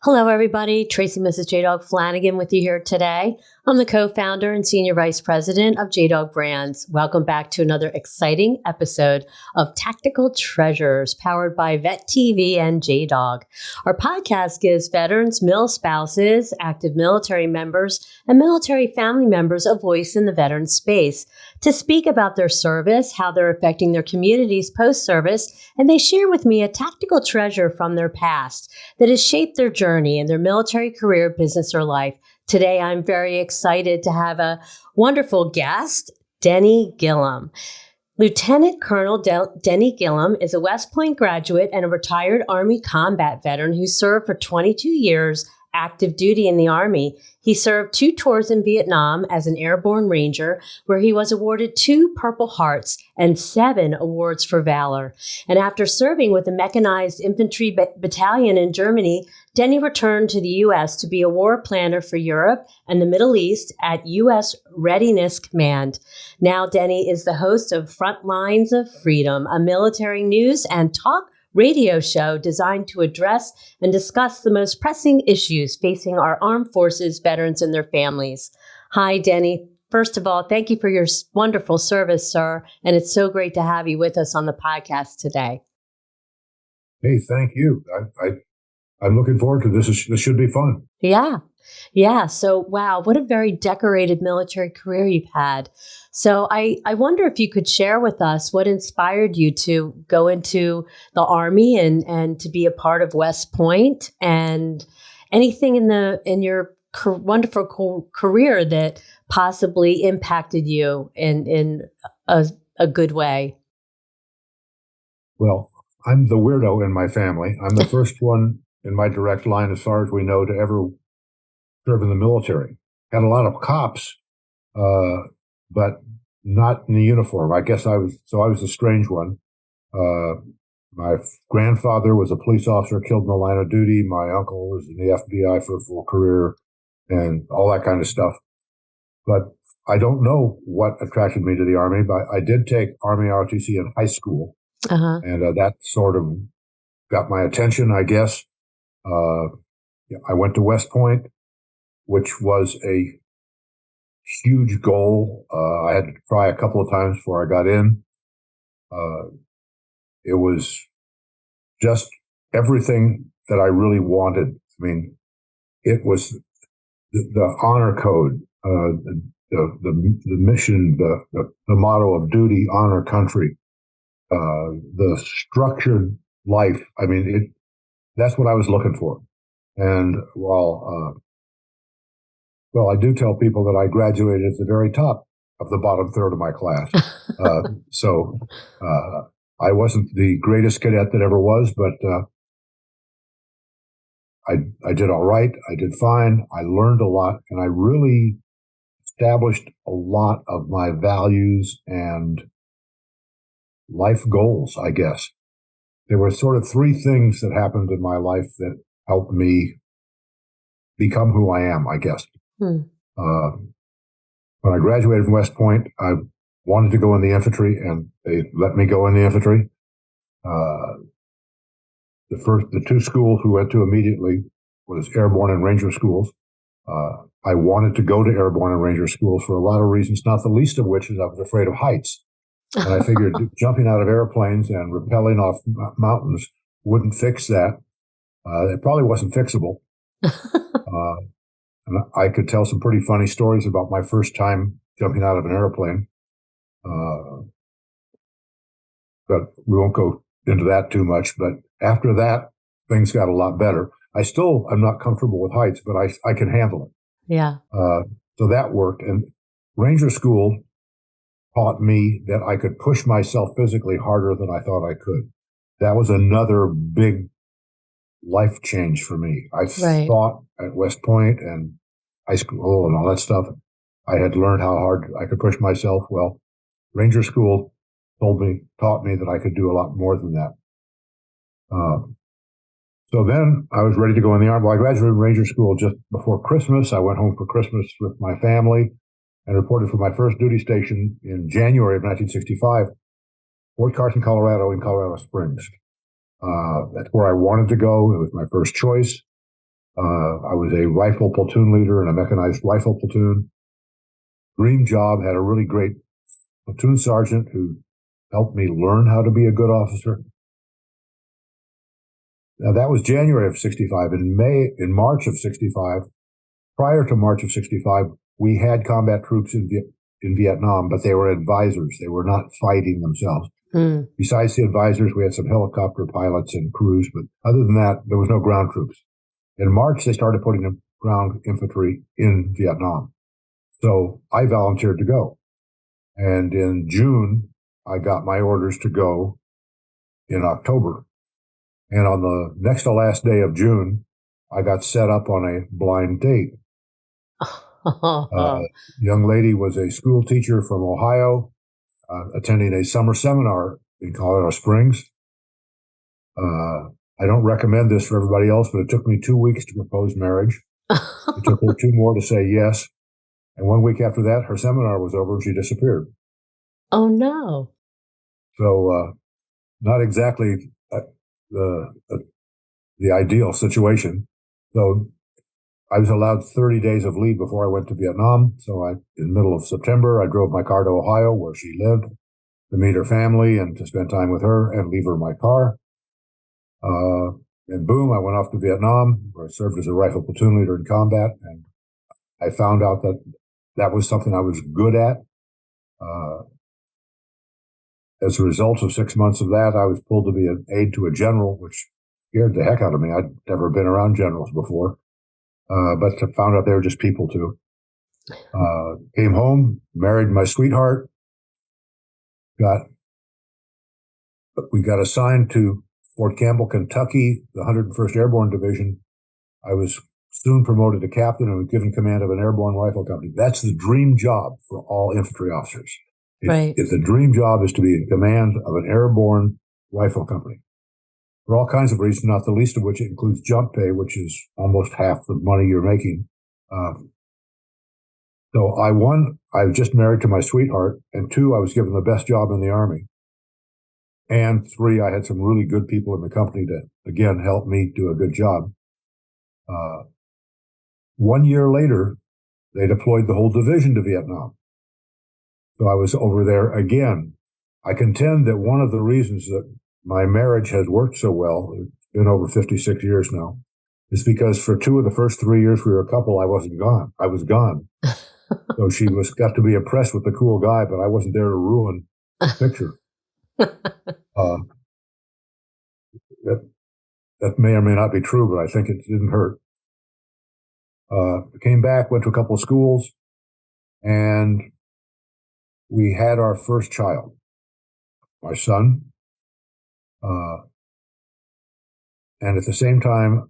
Hello, everybody. Tracy, Mrs. JDog Flanagan with you here today. I'm the co-founder and senior vice president of JDog Brands. Welcome back to another exciting episode of Tactical Treasures, powered by Vet TV and JDog. Our podcast gives veterans, mil spouses, active military members, and military family members a voice in the veteran space to speak about their service, how they're affecting their communities post-service, and they share with me a tactical treasure from their past that has shaped their journey in their military career, business, or life. Today, I'm very excited to have a wonderful guest, Denny Gillem. Lieutenant Colonel Denny Gillem is a West Point graduate and a retired Army combat veteran who served for 22 years active duty in the Army. He served 2 tours in Vietnam as an airborne ranger, where he was awarded 2 Purple Hearts and 7 awards for valor. And after serving with a mechanized infantry battalion in Germany, Denny returned to the U.S. to be a war planner for Europe and the Middle East at U.S. Readiness Command. Now, Denny is the host of Frontlines of Freedom, a military news and talk radio show designed to address and discuss the most pressing issues facing our armed forces, veterans, and their families. Hi, Denny. First of all, thank you for your wonderful service, sir. And it's so great to have you with us on the podcast today. Hey, thank you. I'm looking forward to this. This should be fun. Yeah. So, wow, what a very decorated military career you've had. So I wonder if you could share with us what inspired you to go into the Army and to be a part of West Point, and anything in your wonderful career that possibly impacted you in a good way. Well, I'm the weirdo in my family. I'm the first one in my direct line, as far as we know, to ever serve in the military. Had a lot of cops, but not in the uniform. I guess I was the strange one. My grandfather was a police officer killed in the line of duty. My uncle was in the FBI for a full career and all that kind of stuff. But I don't know what attracted me to the Army, but I did take Army ROTC in high school. And that sort of got my attention, I guess. I went to West Point, which was a huge goal. I had to try a couple of times before I got in. It was just everything that I really wanted. I mean, it was the honor code, the mission, the motto of duty, honor, country, the structured life. I mean, that's what I was looking for. And while I do tell people that I graduated at the very top of the bottom third of my class. So I wasn't the greatest cadet that ever was, but I did all right. I did fine. I learned a lot, and I really established a lot of my values and life goals, I guess. There were sort of 3 things that happened in my life that helped me become who I am, I guess. When I graduated from West Point, I wanted to go in the infantry, and they let me go in the infantry. The 2 schools we went to immediately was Airborne and Ranger schools. I wanted to go to Airborne and Ranger schools for a lot of reasons, not the least of which is I was afraid of heights. And I figured jumping out of airplanes and rappelling off mountains wouldn't fix that. It probably wasn't fixable. And I could tell some pretty funny stories about my first time jumping out of an airplane. But we won't go into that too much. But after that, things got a lot better. I'm not comfortable with heights, but I can handle it. Yeah. So that worked. And Ranger School taught me that I could push myself physically harder than I thought I could. That was another big life change for me. I thought at West Point and high school and all that stuff, I had learned how hard I could push myself. Well, Ranger School taught me that I could do a lot more than that. So then I was ready to go in the Army. Well, I graduated from Ranger School just before Christmas. I went home for Christmas with my family and reported for my first duty station in January of 1965, Fort Carson, Colorado, in Colorado Springs. That's where I wanted to go. It was my first choice. I was a rifle platoon leader in a mechanized rifle platoon. Dream job, had a really great platoon sergeant who helped me learn how to be a good officer. Now, that was January of 65. In March of 65, prior to March of 65, we had combat troops in Vietnam, but they were advisors. They were not fighting themselves. Mm. Besides the advisors, we had some helicopter pilots and crews, but other than that, there was no ground troops. In March, they started putting the ground infantry in Vietnam. So I volunteered to go. And in June, I got my orders to go in October. And on the next to last day of June, I got set up on a blind date. Young lady was a school teacher from Ohio, attending a summer seminar in Colorado Springs. I don't recommend this for everybody else, but it took me 2 weeks to propose marriage. It took her 2 more to say yes. And 1 week after that, her seminar was over and she disappeared. Oh, no. So not exactly the ideal situation. So I was allowed 30 days of leave before I went to Vietnam. So in the middle of September, I drove my car to Ohio, where she lived, to meet her family and to spend time with her and leave her my car. And boom, I went off to Vietnam, where I served as a rifle platoon leader in combat. And I found out that that was something I was good at. As a result of 6 months of that, I was pulled to be an aide to a general, which scared the heck out of me. I'd never been around generals before, but I found out they were just people too. Came home, married my sweetheart, we got assigned to Fort Campbell, Kentucky, the 101st Airborne Division. I was soon promoted to captain and was given command of an airborne rifle company. That's the dream job for all infantry officers. If the dream job is to be in command of an airborne rifle company, for all kinds of reasons, not the least of which includes jump pay, which is almost half the money you're making. So I was just married to my sweetheart, and 2, I was given the best job in the Army. And 3, I had some really good people in the company to, again, help me do a good job. 1 year later, they deployed the whole division to Vietnam. So I was over there again. I contend that one of the reasons that my marriage has worked so well, it's been over 56 years now, is because for 2 of the first 3 years we were a couple, I wasn't gone. I was gone. So she got to be impressed with the cool guy, but I wasn't there to ruin the picture. That may or may not be true, but I think it didn't hurt. Came back, went to a couple of schools, and we had our first child, my son. And at the same time,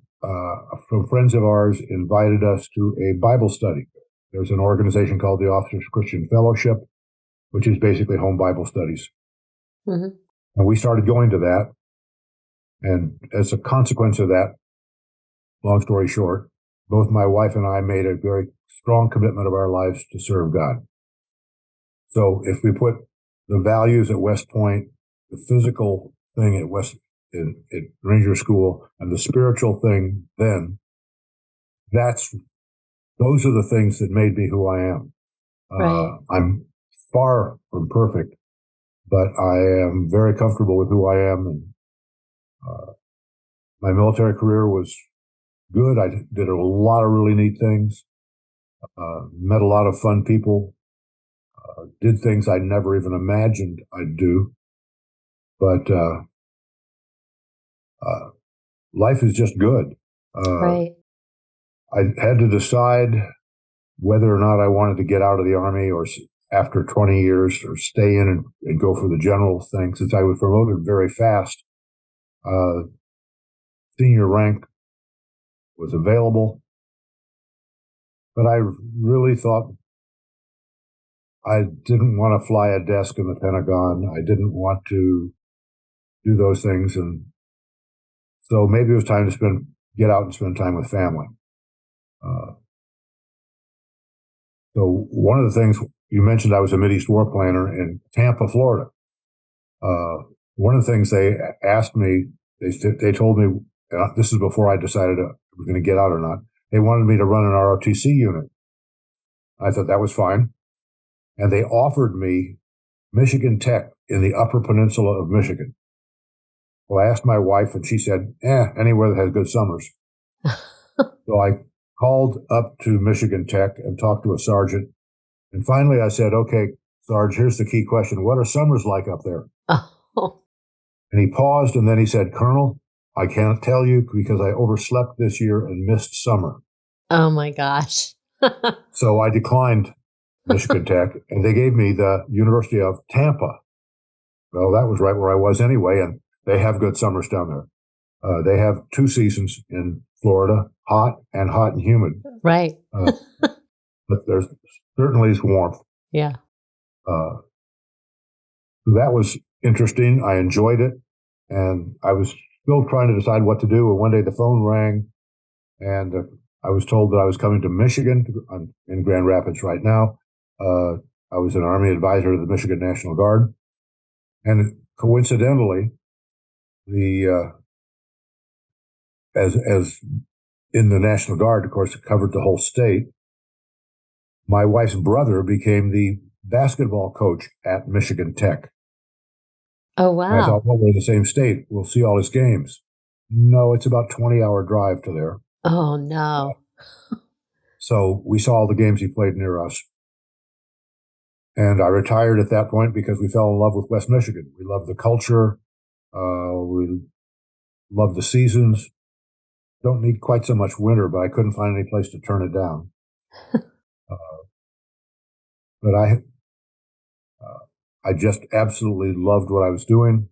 some friends of ours invited us to a Bible study. There's an organization called the Officers Christian Fellowship, which is basically home Bible studies. Mm-hmm. And we started going to that. And as a consequence of that, long story short, both my wife and I made a very strong commitment of our lives to serve God. So if we put the values at West Point, the physical thing at Ranger School, and the spiritual thing then, those are the things that made me who I am. Right. I'm far from perfect, but I am very comfortable with who I am. And my military career was good. I did a lot of really neat things, met a lot of fun people, did things I never even imagined I'd do. But life is just good. Right. I had to decide whether or not I wanted to get out of the Army or after 20 years or stay in and go for the general thing. Since I was promoted very fast, senior rank was available. But I really thought I didn't want to fly a desk in the Pentagon. I didn't want to do those things. And so maybe it was time to get out and spend time with family. So one of the things you mentioned, I was a Mideast war planner in Tampa, Florida. One of the things they asked me, they told me, this is before I decided to was going to get out or not. They wanted me to run an ROTC unit. I thought that was fine. And they offered me Michigan Tech in the Upper Peninsula of Michigan. Well, I asked my wife, and she said, anywhere that has good summers. So I called up to Michigan Tech and talked to a sergeant. And finally I said, okay, Sarge, here's the key question. What are summers like up there? Oh, And he paused, and then he said, Colonel, I can't tell you because I overslept this year and missed summer. oh my gosh. So I declined Michigan Tech, and they gave me the University of Tampa. Well, that was right where I was anyway, and they have good summers down there. They have 2 seasons in Florida, hot and humid. Right. But there's certainly is warmth. Yeah. So that was interesting. I enjoyed it, and I was still trying to decide what to do. And one day the phone rang, and I was told that I was coming to Michigan. I'm in Grand Rapids right now. I was an Army advisor to the Michigan National Guard, and coincidentally, as in the National Guard, of course, it covered the whole state. My wife's brother became the basketball coach at Michigan Tech. Oh, And I wow. thought, well, we're in the same state. We'll see all his games. No, it's about 20-hour drive to there. Oh, no. So we saw all the games he played near us. And I retired at that point because we fell in love with West Michigan. We loved the culture. We loved the seasons. Don't need quite so much winter, but I couldn't find any place to turn it down. But I just absolutely loved what I was doing.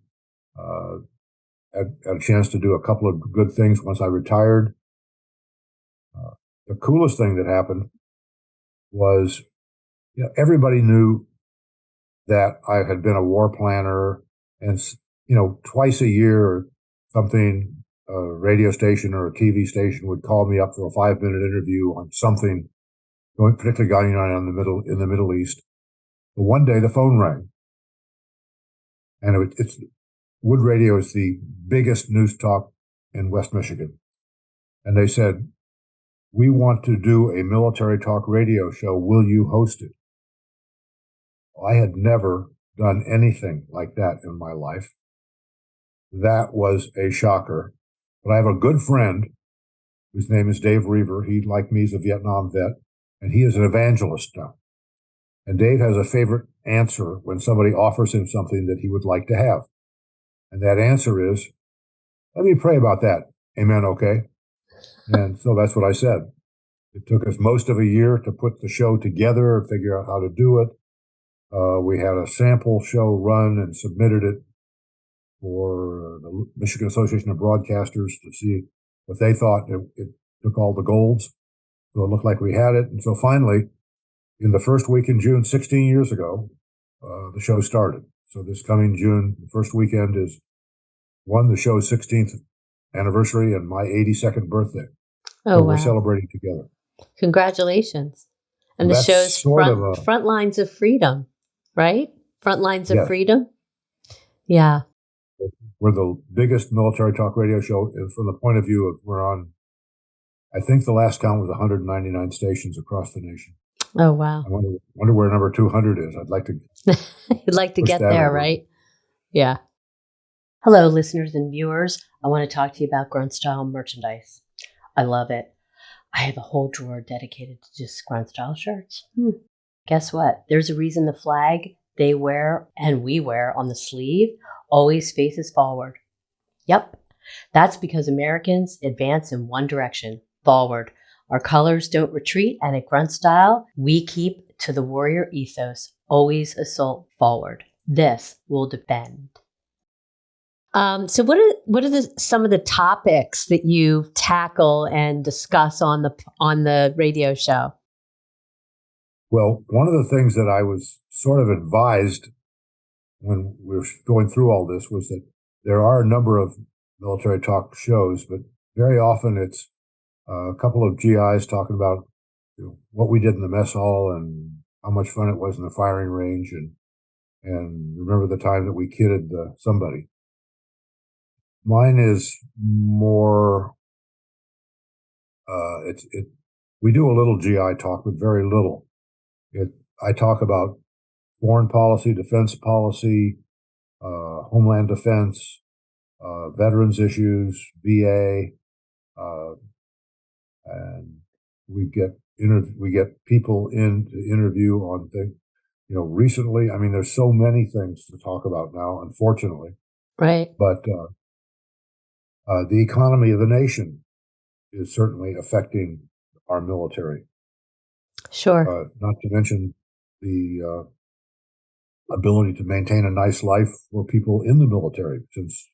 Had a chance to do a couple of good things once I retired. The coolest thing that happened was, everybody knew that I had been a war planner, and twice a year, something, a radio station or a TV station would call me up for a 5-minute interview on something, particularly going on in the Middle East. But one day the phone rang, and it's Wood Radio is the biggest news talk in West Michigan, and they said, "We want to do a military talk radio show. Will you host it?" Well, I had never done anything like that in my life. That was a shocker. But I have a good friend whose name is Dave Reaver. He, like me, is a Vietnam vet, and he is an evangelist now. And Dave has a favorite answer when somebody offers him something that he would like to have. And that answer is, "Let me pray about that. Amen, okay?" And so that's what I said. It took us most of a year to put the show together and figure out how to do it. We had a sample show run and submitted it for the Michigan Association of Broadcasters to see what they thought. It took all the golds, so it looked like we had it. And so finally, in the first week in June, 16 years ago, the show started. So this coming June, the first weekend is the show's 16th anniversary and my 82nd birthday. Oh, So wow. we're celebrating together. Congratulations. And So the that's show's sort of a- Frontlines of Freedom, right? Frontlines of Yes. Freedom. Yeah. We're the biggest military talk radio show from the point of view of we're on, I think the last count was 199 stations across the nation. Oh, wow. I wonder where number 200 is. I'd like to. You'd like to push get that there, over. right? Yeah. Hello, listeners and viewers. I want to talk to you about Grunt Style merchandise. I love it. I have a whole drawer dedicated to just Grunt Style shirts. Guess what? There's a reason the flag they wear and we wear on the sleeve always faces forward. Yep. That's because Americans advance in one direction, forward. Our colors don't retreat, and at Grunt Style, we keep to the warrior ethos, always assault forward. This will defend. So what are some of the topics that you tackle and discuss on the radio show? Well, one of the things that I was sort of advised when we were going through all this was that there are a number of military talk shows, but very often it's a couple of GIs talking about what we did in the mess hall and how much fun it was in the firing range, and remember the time that we kidded somebody. Mine is more We do a little GI talk, but very little. I talk about foreign policy, defense policy, homeland defense, veterans issues, VA, and we get people in to interview on things. Recently, I mean, there's so many things to talk about now, unfortunately. Right. But the economy of the nation is certainly affecting our military. Sure. Not to mention the ability to maintain a nice life for people in the military, since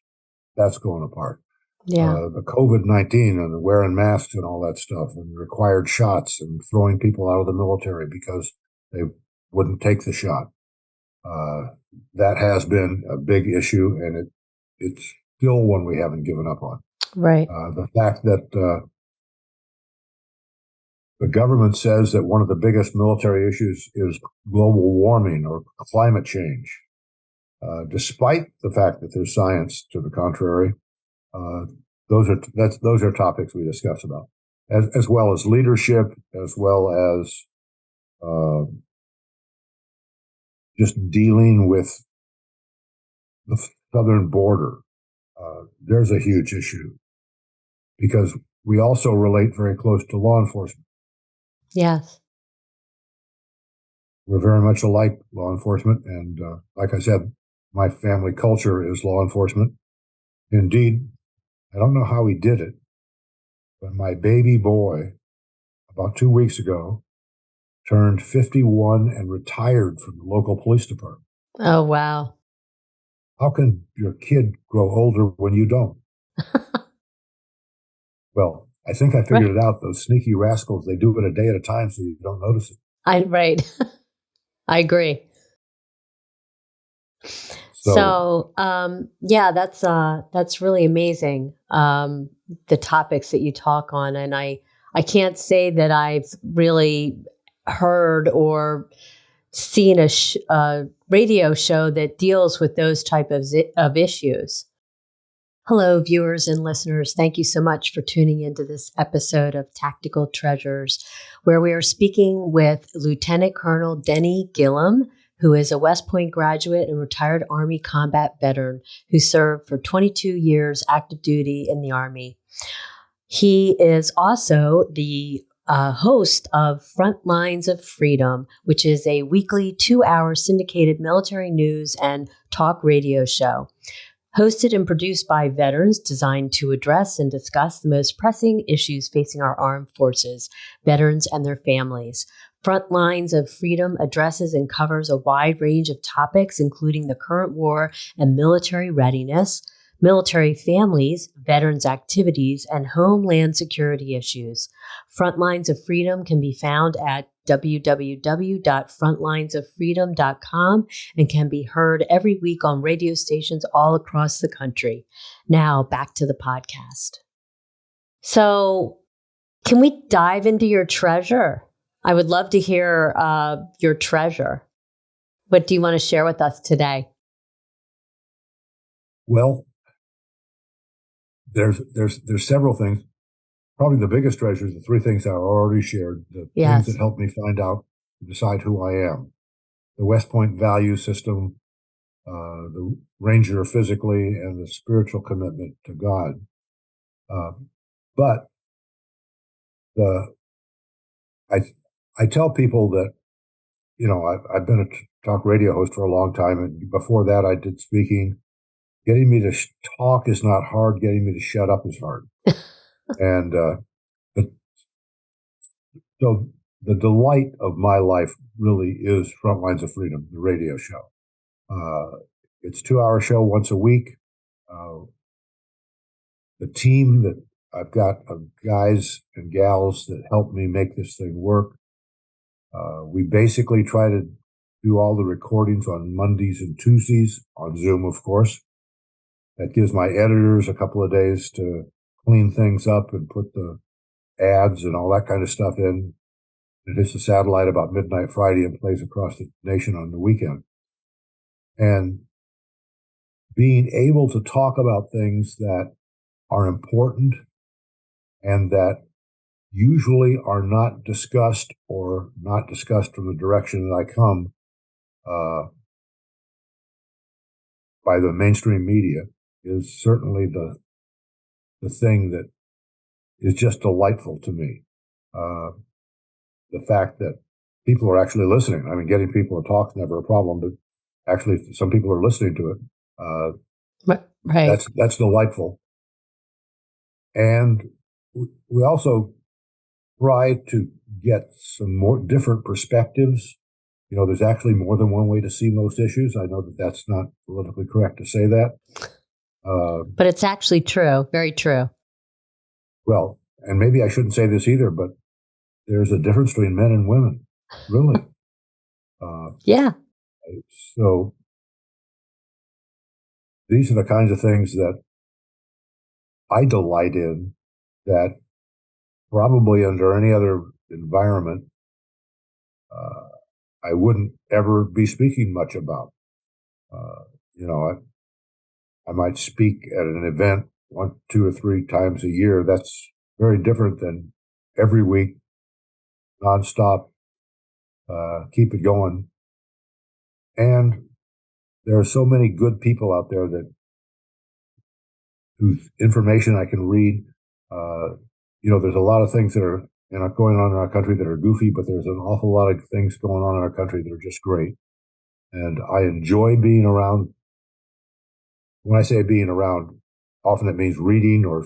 that's going apart. Yeah. The COVID-19 and the wearing masks and all that stuff, and required shots, and throwing people out of the military because they wouldn't take the shot. That has been a big issue, and it's still one we haven't given up on. Right. The fact that the government says that one of the biggest military issues is global warming or climate change, despite the fact that there's science to the contrary. Those are topics we discuss about, as well as leadership, as well as just dealing with the southern border. There's a huge issue because we also relate very close to law enforcement. Yes. We're very much alike, law enforcement, and like I said, my family culture is law enforcement. Indeed, I don't know how he did it, but my baby boy, about 2 weeks ago, turned 51 and retired from the local police department. Oh, wow. How can your kid grow older when you don't? Well, I think I figured it out. Those sneaky rascals, they do it a day at a time so you don't notice it. Right. I agree. So yeah, that's really amazing. The topics that you talk on, and I can't say that I've really heard or seen a radio show that deals with those type of issues. Hello, viewers and listeners. Thank you so much for tuning into this episode of Tactical Treasures, where we are speaking with Lieutenant Colonel Denny Gillem, who is a West Point graduate and retired Army combat veteran who served for 22 years active duty in the Army. He is also the host of Frontlines of Freedom, which is a weekly 2-hour syndicated military news and talk radio show. Hosted and produced by veterans, designed to address and discuss the most pressing issues facing our armed forces, veterans, and their families. Frontlines of Freedom addresses and covers a wide range of topics, including the current war and military readiness, military families, veterans activities, and homeland security issues. Frontlines of Freedom can be found at www.frontlinesoffreedom.com and can be heard every week on radio stations all across the country. Now, back to the podcast. So, can we dive into your treasure? I would love to hear your treasure. What do you want to share with us today? Well, there's several things. Probably the biggest treasure is the three things I already shared, the things that helped me find out, decide who I am. The West Point value system, the Ranger physically, and the spiritual commitment to God. But I tell people that, I've been a talk radio host for a long time, and before that I did speaking. Getting me to talk is not hard. Getting me to shut up is hard. And so the delight of my life really is Frontlines of Freedom, the radio show. It's a 2-hour show once a week. The team that I've got of guys and gals that help me make this thing work. We basically try to do all the recordings on Mondays and Tuesdays on Zoom, of course. That gives my editors a couple of days to clean things up and put the ads and all that kind of stuff in. It hits the satellite about midnight Friday and plays across the nation on the weekend. And being able to talk about things that are important and that usually are not discussed or not discussed from the direction that I come by the mainstream media is certainly the thing that is just delightful to me. The fact that people are actually listening. I mean, getting people to talk is never a problem, but actually some people are listening to it. Right. That's delightful. And we also try to get some more different perspectives. You know, there's actually more than one way to see most issues. I know that that's not politically correct to say that. But it's actually true. Very true. Well, and maybe I shouldn't say this either, but there's a difference between men and women, really. Yeah. So these are the kinds of things that I delight in that probably under any other environment, I wouldn't ever be speaking much about. You know, I might speak at an event 1, 2, or 3 times a year. That's very different than every week, nonstop, keep it going. And there are so many good people out there that whose information I can read. You know, there's a lot of things that are going on in our country that are goofy, but there's an awful lot of things going on in our country that are just great. And I enjoy being around. When I say being around, often it means reading or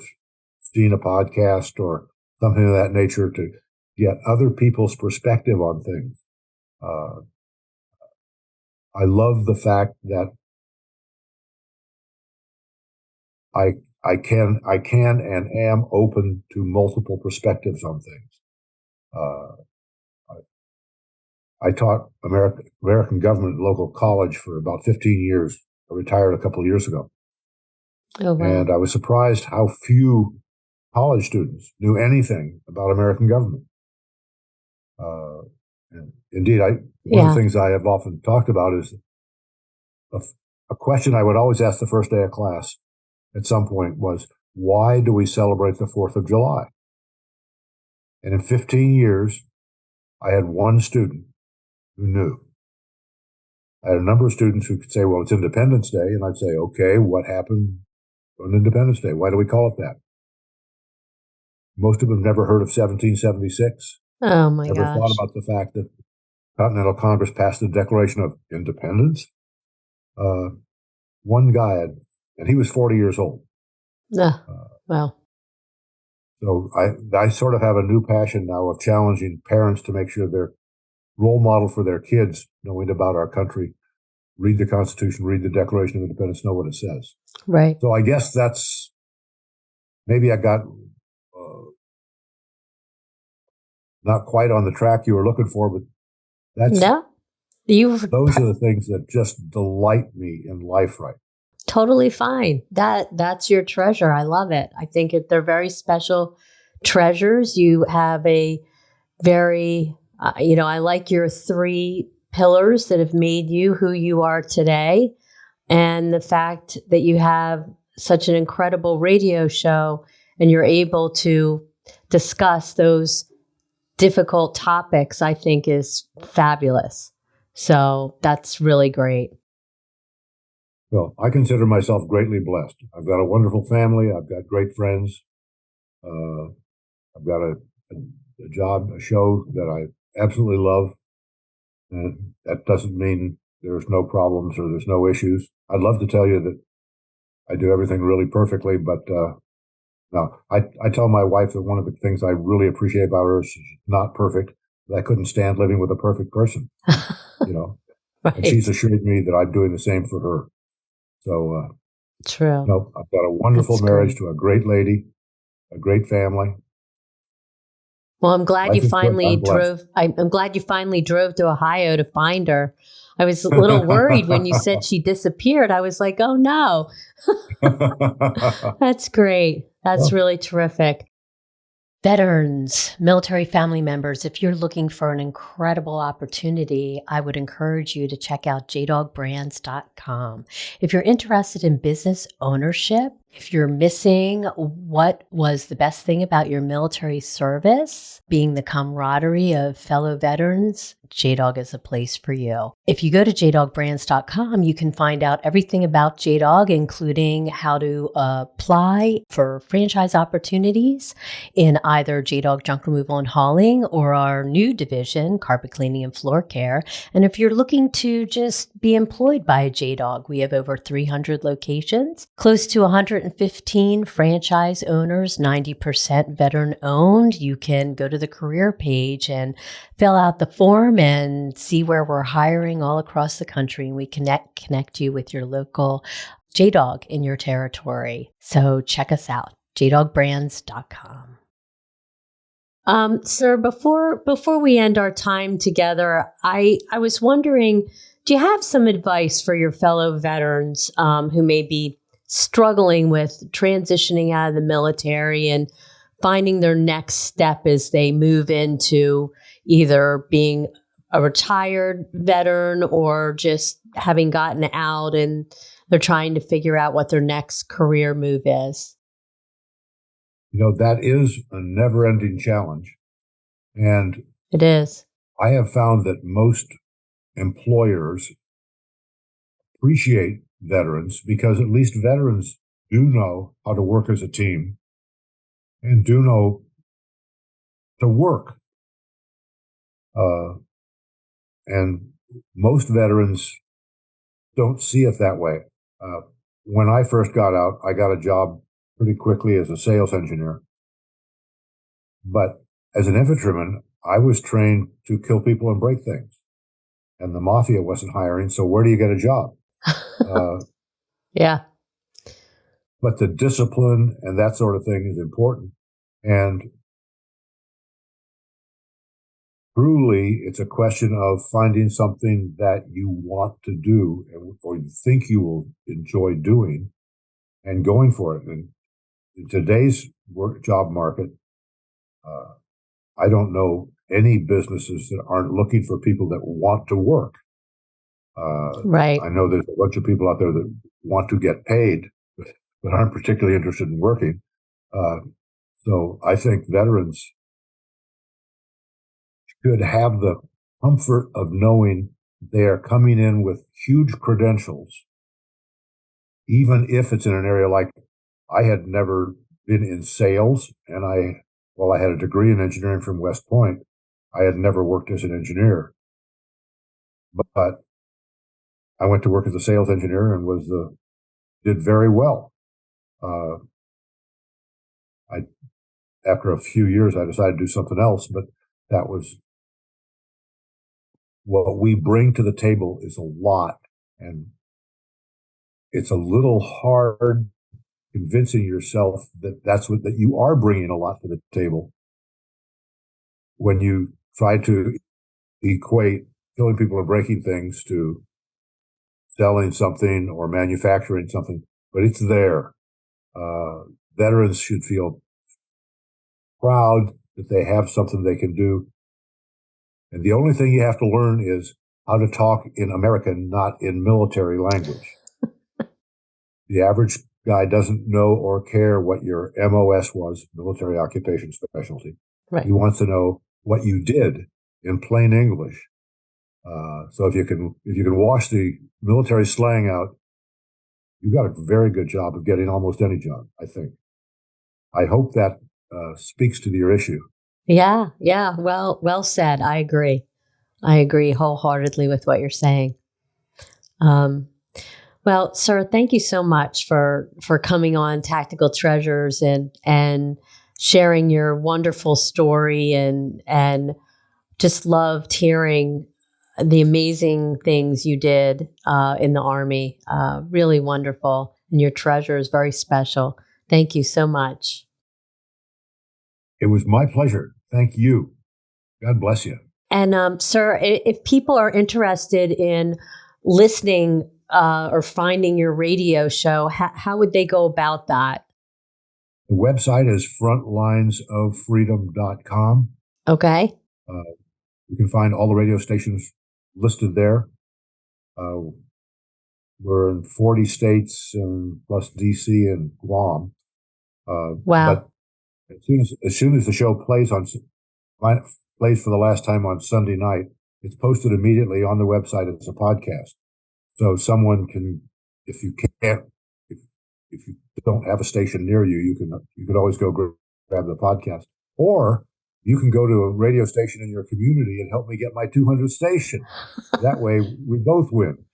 seeing a podcast or something of that nature to get other people's perspective on things. I love the fact that I can and am open to multiple perspectives on things. I taught American government at local college for about 15 years. I retired a couple of years ago. Oh, wow. And I was surprised how few college students knew anything about American government. And indeed, one of the things I have often talked about is a question I would always ask the first day of class at some point was, why do we celebrate the 4th of July? And in 15 years, I had one student who knew. I had a number of students who could say, well, it's Independence Day. And I'd say, okay, what happened on Independence Day? Why do we call it that? Most of them never heard of 1776. Oh, my Never gosh. thought about the fact that Continental Congress passed the Declaration of Independence. One guy and he was 40 years old. Wow. So I sort of have a new passion now of challenging parents to make sure they're role model for their kids, knowing about our country, read the Constitution, read the Declaration of Independence, know what it says. Right. So I guess that's, maybe I got not quite on the track you were looking for, but those are the things that just delight me in life, right? Totally fine. That's your treasure. I love it. I think they're very special treasures. You have a very, I like your 3 pillars that have made you who you are today. And the fact that you have such an incredible radio show and you're able to discuss those difficult topics, I think is fabulous. So that's really great. Well, I consider myself greatly blessed. I've got a wonderful family. I've got great friends. I've got a job, a show that I absolutely love. And that doesn't mean there's no problems or there's no issues. I'd love to tell you that I do everything really perfectly, but no. I tell my wife that one of the things I really appreciate about her is she's not perfect. But I couldn't stand living with a perfect person, Right. And she's assured me that I'm doing the same for her. So, true. No, I've got a wonderful marriage to a great lady, a great family. Well, I'm glad you finally drove. I'm glad you finally drove to Ohio to find her. I was a little worried when you said she disappeared. I was like, oh no. That's great. That's really terrific. Veterans, military family members, if you're looking for an incredible opportunity, I would encourage you to check out JDogBrands.com. If you're interested in business ownership, If you're missing what was the best thing about your military service, being the camaraderie of fellow veterans, JDog is a place for you. If you go to jdogbrands.com, you can find out everything about JDog, including how to apply for franchise opportunities in either JDog Junk Removal and Hauling or our new division, Carpet Cleaning and Floor Care. And if you're looking to just be employed by a JDog, we have over 300 locations, close to 115 franchise owners, 90% veteran owned. You can go to the career page and fill out the form and see where we're hiring all across the country. And we connect you with your local JDog in your territory. So check us out, jdogbrands.com. Sir, before we end our time together, I was wondering, do you have some advice for your fellow veterans who may be struggling with transitioning out of the military and finding their next step as they move into either being a retired veteran or just having gotten out and they're trying to figure out what their next career move is? That is a never-ending challenge. And It is. I have found that most employers appreciate veterans because at least veterans do know how to work as a team and do know to work. And most veterans don't see it that way. When I first got out, I got a job pretty quickly as a sales engineer. But as an infantryman, I was trained to kill people and break things. And the mafia wasn't hiring, so where do you get a job? Yeah. But the discipline and that sort of thing is important. And truly, it's a question of finding something that you want to do or you think you will enjoy doing and going for it. And in today's job market, I don't know any businesses that aren't looking for people that want to work. Right. I know there's a bunch of people out there that want to get paid, but aren't particularly interested in working. So I think veterans should have the comfort of knowing they are coming in with huge credentials, even if it's in an area like I had never been in sales, and I had a degree in engineering from West Point. I had never worked as an engineer, but I went to work as a sales engineer and did very well. After a few years, I decided to do something else, but that was what we bring to the table is a lot, and it's a little hard convincing yourself that you are bringing a lot to the table when you try to equate killing people or breaking things to selling something or manufacturing something, but it's there. Veterans should feel proud that they have something they can do. And the only thing you have to learn is how to talk in American, not in military language. The average guy doesn't know or care what your MOS was, military occupation specialty. Right. He wants to know what you did in plain English. So if you can wash the military slang out, you've got a very good job of getting almost any job, I think. I hope that speaks to your issue. Yeah. Well said. I agree wholeheartedly with what you're saying. Well, sir, thank you so much for coming on Tactical Treasures and sharing your wonderful story and just loved hearing the amazing things you did in the Army. Really wonderful. And your treasure is very special. Thank you so much. It was my pleasure. Thank you. God bless you. And sir, if people are interested in listening or finding your radio show, how would they go about that? The website is frontlinesoffreedom.com. Okay. You can find all the radio stations listed there. We're in 40 states and plus DC and Guam. Wow. But as soon as the show plays for the last time on Sunday night, it's posted immediately on the website as a podcast. So someone can, if you don't have a station near you, you can always go grab the podcast, or you can go to a radio station in your community and help me get my 200th station. That way, we both win.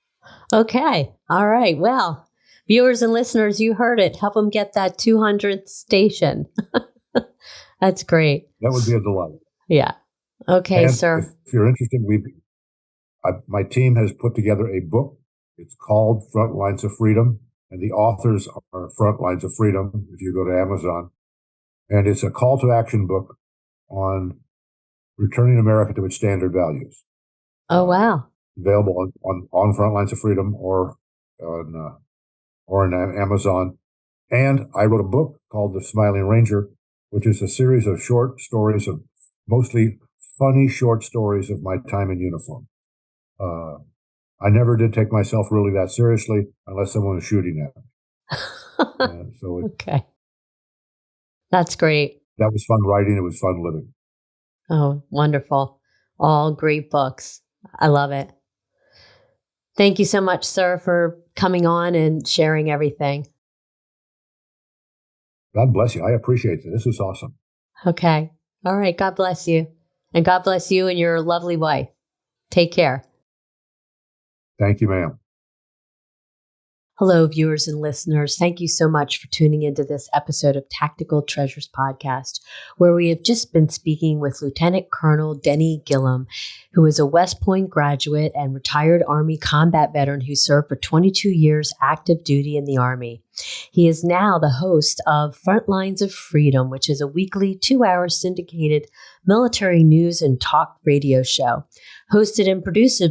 Okay. All right. Well, viewers and listeners, you heard it. Help them get that 200th station. That's great. That would be a delight. Yeah. Okay, and sir. If you're interested, my team has put together a book. It's called Frontlines of Freedom, and the authors are Frontlines of Freedom, if you go to Amazon. And it's a call to action book on returning America to its standard values. Oh, wow. Available on Frontlines of Freedom or on Amazon. And I wrote a book called The Smiling Ranger, which is a series of short stories, of mostly funny short stories of my time in uniform. I never did take myself really that seriously unless someone was shooting at me. Okay. That's great. That was fun writing. It was fun living. Oh, wonderful. All great books. I love it. Thank you so much, sir, for coming on and sharing everything. God bless you. I appreciate it. This is awesome. Okay. All right. God bless you. And God bless you and your lovely wife. Take care. Thank you, ma'am. Hello, viewers and listeners. Thank you so much for tuning into this episode of Tactical Treasures Podcast, where we have just been speaking with Lieutenant Colonel Denny Gillem, who is a West Point graduate and retired Army combat veteran who served for 22 years active duty in the Army. He is now the host of Frontlines of Freedom, which is a weekly 2-hour syndicated military news and talk radio show, hosted and produced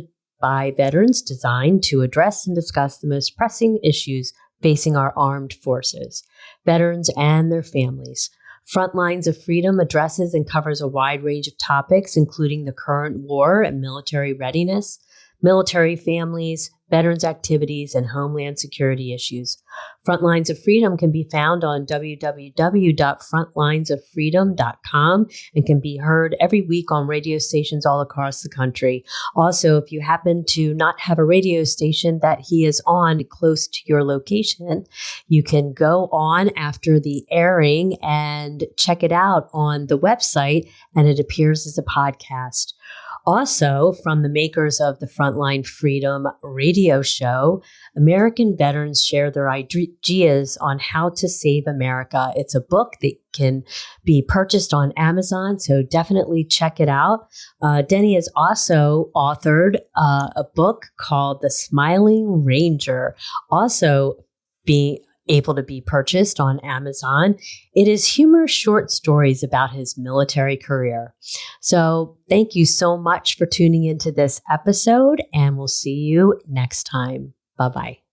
by veterans, designed to address and discuss the most pressing issues facing our armed forces, veterans and their families. Frontlines of Freedom addresses and covers a wide range of topics, including the current war and military readiness, military families, veterans activities, and homeland security issues. Frontlines of Freedom can be found on www.frontlinesoffreedom.com and can be heard every week on radio stations all across the country. Also, if you happen to not have a radio station that he is on close to your location, you can go on after the airing and check it out on the website, and it appears as a podcast. Also, from the makers of the Frontline Freedom radio show, American veterans share their ideas on how to save America. It's a book that can be purchased on Amazon, so definitely check it out. Denny has also authored a book called The Smiling Ranger, also being able to be purchased on Amazon. It is humorous short stories about his military career. So thank you so much for tuning into this episode, and we'll see you next time. Bye-bye.